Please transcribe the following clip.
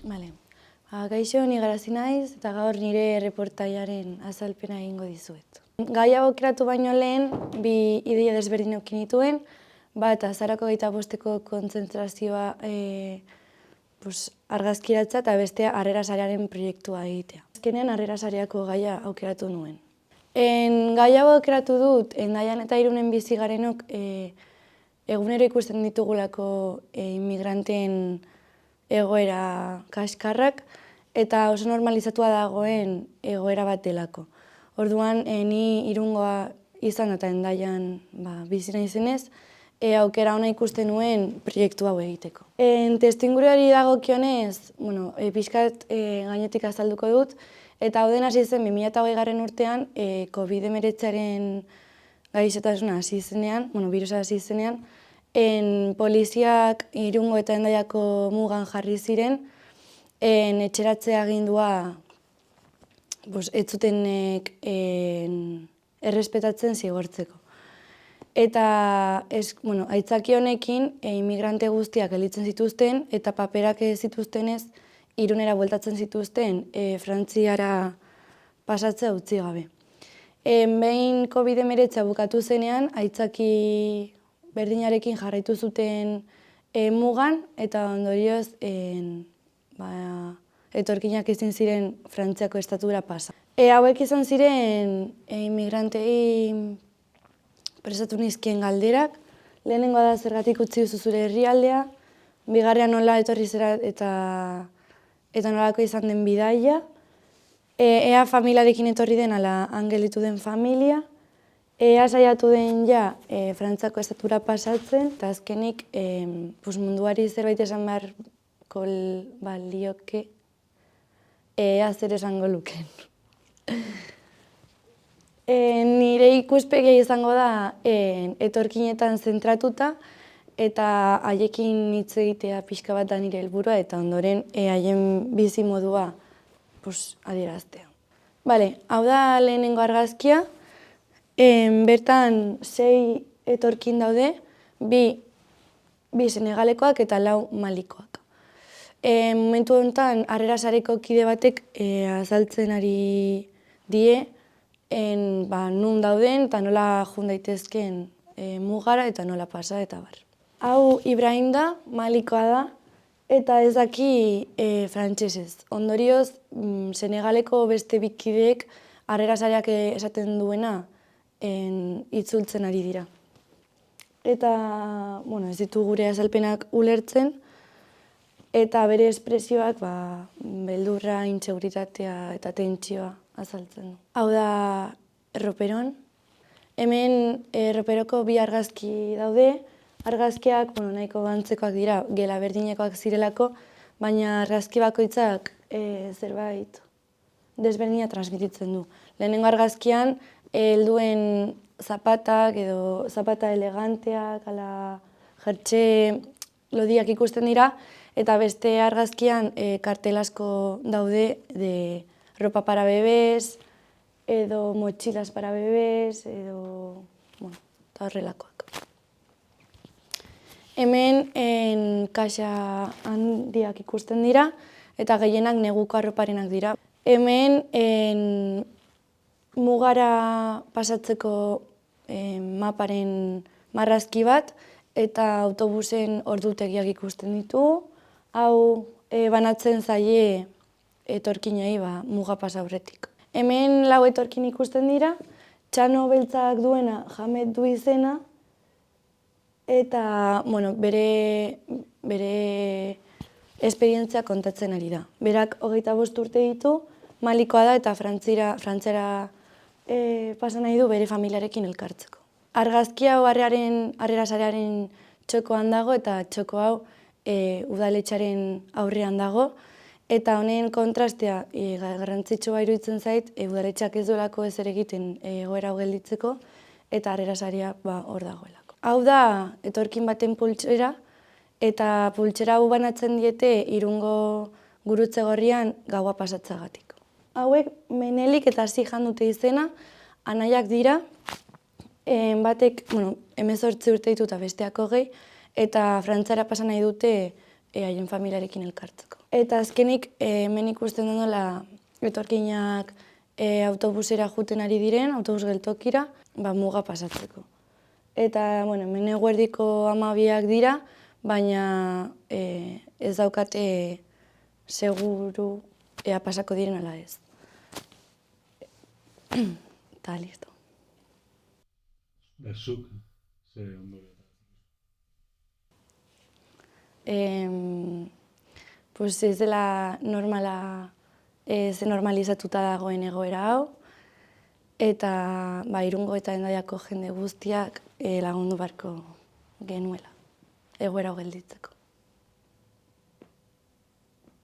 Bale. Kaixo, ni Garazi naiz eta gaur nire reportaiaren azalpena egingo dizuet. Gai hau aukeratu baino lehen, bi ideia desberdin eduki nituen, bat azarako 25eko kontzentrazioa argazkiratza eta bestea Harrera Sarearen proiektua egitea. Azkenean Harrera Sareako gaia aukeratu nuen. Gai hau aukeratu dut, Hendaian eta Irunen bizi garenok egunero ikusten ditugulako inmigranteen egoera kaskarrak eta oso normalizatua dagoen egoera bat delako. Orduan, ni Irungoa izan eta Hendaian bizi naizenez, aukera ona ikusten nuen proiektu hau egiteko. Testuinguruari dagokionez, pixkat gainetik azalduko dut, eta hau den hasi zen 2020 urtean, COVID-19aren gaixotasuna hasi zenean, birusa hasi zenean, poliziak Irungo eta Hendaiako mugan jarri ziren, etxeratzea agindua ez zutenek errespetatzen zigortzeko. Eta aitzaki honekin inmigrante guztiak gelditzen zituzten eta paperak ez zituztenez Irunera bueltatzen zituzten Frantziara pasatzea utzi gabe. Behin COVID-19 bukatu zenean, aitzaki berdinarekin jarraitu zuten mugan eta ondorioz etorkinak ezin ziren Frantziako estatura pasa. Hauek izan ziren inmigrantei prestatu nizkien galderak. Lehenengoa da zergatik utzi duzu zure herrialdea, bigarrean nola etorri zera eta nolako izan den bidaia, ea familiarekin etorri den ala han gelditu den familia, ea saiatu den Frantziako estatura pasatzen, eta azkenik munduari zerbait esan beharko balioke, ea zer esango luken. Nire ikuspegia izango da etorkinetan zentratuta eta haiekin hitz egitea pixka bat da nire helburua eta ondoren haien bizi modua adieraztea. Hau da lehenengo argazkia, bertan 6 etorkin daude, 2 senegalekoak eta 4 malikoak. Momentu honetan Harrera Sareko kide batek azaltzen ari die nun dauden eta nola jun daitezkeen mugara eta nola pasa eta bar. Hau Ibrahim da, malikoa da, eta ez daki frantsesez. Ondorioz, Senegaleko beste bi kideek Harrera Sareak esaten duena itzultzen ari dira. Eta, ez ditu gure azalpenak ulertzen, eta bere espresioak beldurra, inseguritatea eta tentsioa azaltzen du. Hau da Roperon. Hemen Roperoko 2 argazki daude. Argazkiak nahiko antzekoak dira, gela berdinekoak zirelako, baina argazki bakoitzak zerbait desberdina transmititzen du. Lehenengo argazkian helduen zapatak edo zapata eleganteak, ala jertxe lodiak ikusten dira, eta beste argazkian kartel asko daude de ropa para bebés, edo mochilas para bebés, edo eta horrelakoak. Hemen kaxa handiak ikusten dira, eta gehienak neguko arroparenak dira. Hemen mugara pasatzeko maparen marrazki bat, eta autobusen ordutegiak ikusten ditugu. Hau banatzen zaie etorkinei muga pasa aurretik. Hemen 4 etorkin ikusten dira, txano beltzak duena Jamet du izena, eta bere esperientzia kontatzen ari da. Berak 25 urte ditu, malikoa da eta Frantziara pasa nahi du bere familiarekin elkartzeko. Argazki hau Harrera Sarearen txokoan dago eta txoko hau udaletxaren aurrean dago, eta honen kontrastea garrantzitsua iruditzen zait, udaletxak ez duelako ezer egiten egoera hau gelditzeko, eta Harrera Sarea hor dagoelako. Hau da etorkin baten pultsera, eta pultsera hau banatzen diete Irungo gurutze gorrian gaua pasatzagatik. Hauek Menelik eta Zijan dute izena, anaiak dira, batek 18 urte ditu eta besteak 20, eta Frantziara pasa nahi dute haien familiarekin elkartzeko. Eta azkenik hemen ikusten da nola etorkinak autobusera juten ari diren, autobus geltokira, muga pasatzeko. Eta hemen eguerdiko 12 dira, baina ez daukate seguru ea pasako diren ala ez. Eta listo. Zuk, ze ondorio? Pues ez dela ze normalizatuta dagoen egoera hau, eta Irungo eta Hendaiako jende guztiak lagundu beharko genuela, egoera hau gelditzeko.